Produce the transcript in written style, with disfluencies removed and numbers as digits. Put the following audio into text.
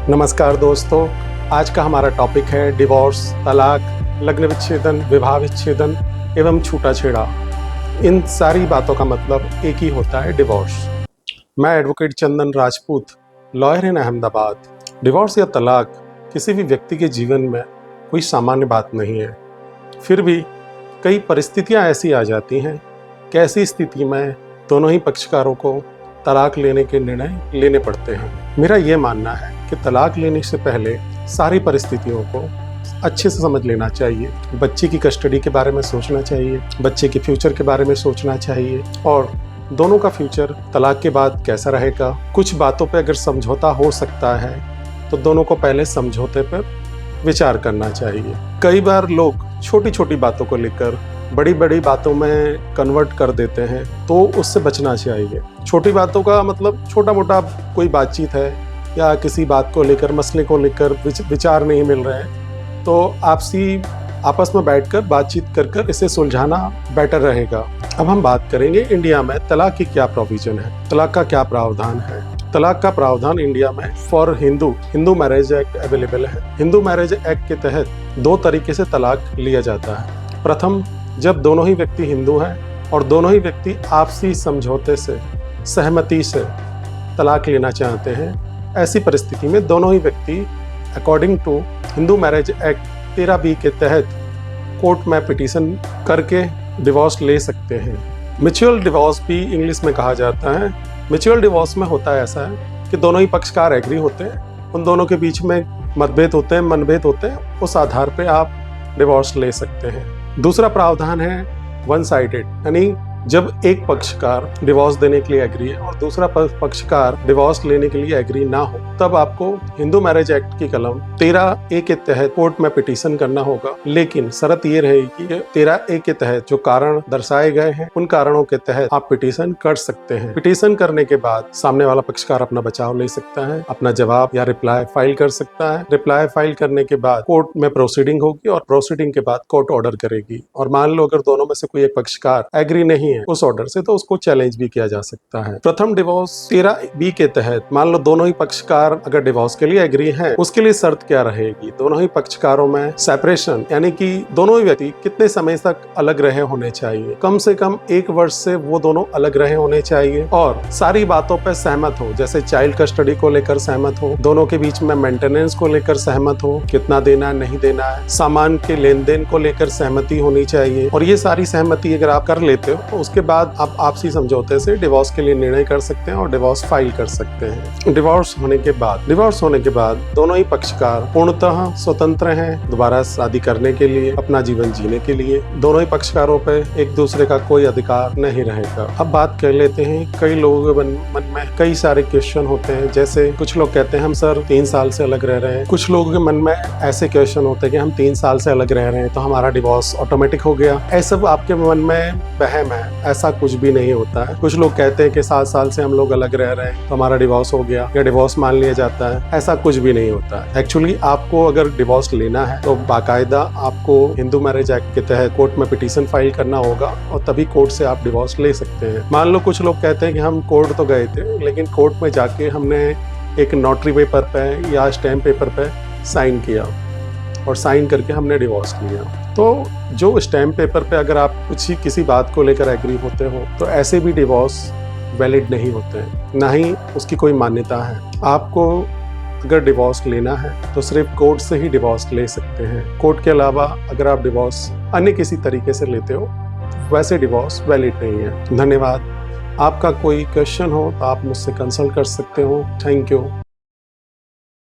नमस्कार दोस्तों, आज का हमारा टॉपिक है डिवोर्स, तलाक, लग्न विच्छेदन, विवाह विच्छेदन एवं छूटा-छेड़ा। इन सारी बातों का मतलब एक ही होता है, डिवोर्स। मैं advocate Chandan Rajput, lawyer in Ahmedabad. Divorce या तलाक किसी भी व्यक्ति के जीवन में कोई सामान्य बात नहीं है। फिर भी कई परिस्थितियां ऐसी आ जाती हैं कि ऐसी स्थिति में दोनों ही पक्षकारों को तलाक लेने के निर्णय लेने पड़ते हैं। मेरा ये मानना है कि तलाक लेने से पहले सारी परिस्थितियों को अच्छे से समझ लेना चाहिए। बच्चे की कस्टडी के बारे में सोचना चाहिए, बच्चे के फ्यूचर के बारे में सोचना चाहिए और दोनों का फ्यूचर तलाक के बाद कैसा रहेगा। कुछ बातों पे अगर समझौता हो सकता है तो दोनों को पहले समझौते पर विचार करना चाहिए। कई बार लोग छोटी छोटी बातों को लेकर बड़ी बड़ी बातों में कन्वर्ट कर देते हैं, तो उससे बचना चाहिए। छोटी बातों का मतलब छोटा मोटा कोई बातचीत है या किसी बात को लेकर, मसले को लेकर विचार नहीं मिल रहे हैं, तो आपस में बैठकर बातचीत कर इसे सुलझाना बेटर रहेगा। अब हम बात करेंगे इंडिया में तलाक की क्या प्रोविजन है, तलाक का क्या प्रावधान है। तलाक का प्रावधान इंडिया में for Hindu Marriage act available है। हिंदू मैरिज एक्ट के तहत दो तरीके से तलाक लिया जाता है। प्रथम, जब दोनों ही व्यक्ति हिंदू हैं और दोनों ही व्यक्ति आपसी समझौते से, सहमति से तलाक लेना चाहते हैं, ऐसी परिस्थिति में दोनों ही व्यक्ति according to Hindu Marriage Act 13B के तहत कोर्ट में पिटीशन करके डिवोर्स ले सकते हैं। म्यूचुअल डिवोर्स भी इंग्लिश में कहा जाता है। म्यूचुअल डिवोर्स में होता है ऐसा है कि दोनों ही पक्षकार एग्री होते हैं, उन दोनों के बीच में मनभेद होते हैं, उस आधार पे आप डिवोर्स ले सकते हैं। दूसरा प्रावधान है वन साइडेड, यानी जब एक पक्षकार डिवोर्स देने के लिए एग्री है और दूसरा पक्षकार डिवोर्स लेने के लिए एग्री ना हो, तब आपको हिंदू मैरिज एक्ट की कलम 13A के तहत कोर्ट में पिटीशन करना होगा। लेकिन शर्त ये रहेगी कि 13A के तहत जो कारण दर्शाए गए हैं, उन कारणों के तहत आप पिटीशन कर सकते हैं। पिटीशन करने के बाद सामने वाला पक्षकार अपना बचाव ले सकता है, अपना जवाब या रिप्लाई फाइल कर सकता है। रिप्लाई फाइल करने के बाद कोर्ट में प्रोसीडिंग होगी और प्रोसीडिंग के बाद कोर्ट ऑर्डर करेगी। और मान लो अगर दोनों में से कोई एक पक्षकार एग्री नहीं है उस ऑर्डर से, तो उसको चैलेंज भी किया जा सकता है। प्रथम डिवोर्स 13B के तहत मान लो दोनों ही पक्षकार अगर डिवोर्स के लिए एग्री हैं, उसके लिए शर्त क्या रहेगी? दोनों ही पक्षकारों में सेपरेशन, यानी कि दोनों ही व्यक्ति कितने समय तक अलग रहे होने चाहिए। कम से कम 1 वर्ष से वो दोनों अलग रहे होने चाहिए और सारी बातों पर सहमत हो, जैसे चाइल्ड कस्टडी को लेकर सहमत हो, दोनों के बीच में मेंटेनेंस को लेकर सहमत हो, कितना देना है नहीं देना है, सामान के लेन देन को लेकर सहमति होनी चाहिए। और ये सारी सहमति अगर आप कर लेते हो तो उसके बाद आप आपसी समझौते से डिवोर्स के लिए निर्णय कर सकते हैं और डिवोर्स फाइल कर सकते हैं। डिवोर्स होने के बाद दोनों ही पक्षकार पूर्णतः स्वतंत्र हैं दोबारा शादी करने के लिए, अपना जीवन जीने के लिए। दोनों ही पक्षकारों पे एक दूसरे का कोई अधिकार नहीं रहेगा। अब बात कर लेते हैं, कई लोगों के मन में कई सारे क्वेश्चन होते हैं, जैसे कुछ लोग कहते हैं हम सर 3 साल से अलग रह रहे हैं। कुछ लोगों के मन में ऐसे क्वेश्चन होते हैं कि हम 3 साल से अलग रह रहे हैं तो हमारा डिवोर्स ऑटोमेटिक हो गया। ऐसा आपके मन में वहम है, ऐसा कुछ भी नहीं होता है। कुछ लोग कहते हैं कि 7 साल से हम लोग अलग रह रहे हैं तो हमारा डिवोर्स हो गया या डिवोर्स मान लिया जाता है। ऐसा कुछ भी नहीं होता है। एक्चुअली आपको अगर डिवोर्स लेना है तो बाकायदा आपको हिंदू मैरिज एक्ट के तहत कोर्ट में पिटीशन फाइल करना होगा और तभी कोर्ट से आप डिवोर्स ले सकते हैं। मान लो कुछ लोग कहते हैं कि हम कोर्ट तो गए थे, लेकिन कोर्ट में जाके हमने एक नोटरी पेपर पे या स्टैम्प पेपर पे साइन किया और साइन करके हमने डिवोर्स लिया। तो जो स्टैम्प पेपर पे अगर आप किसी बात को लेकर एग्री होते हो तो ऐसे भी डिवोर्स वैलिड नहीं होते हैं, ना ही उसकी कोई मान्यता है। आपको अगर डिवोर्स लेना है तो सिर्फ कोर्ट से ही डिवोर्स ले सकते हैं। कोर्ट के अलावा अगर आप डिवोर्स अन्य किसी तरीके से लेते हो वैसे डिवोर्स वैलिड नहीं है। धन्यवाद। आपका कोई क्वेश्चन हो तो आप मुझसे कंसल्ट कर सकते हो। Thank you.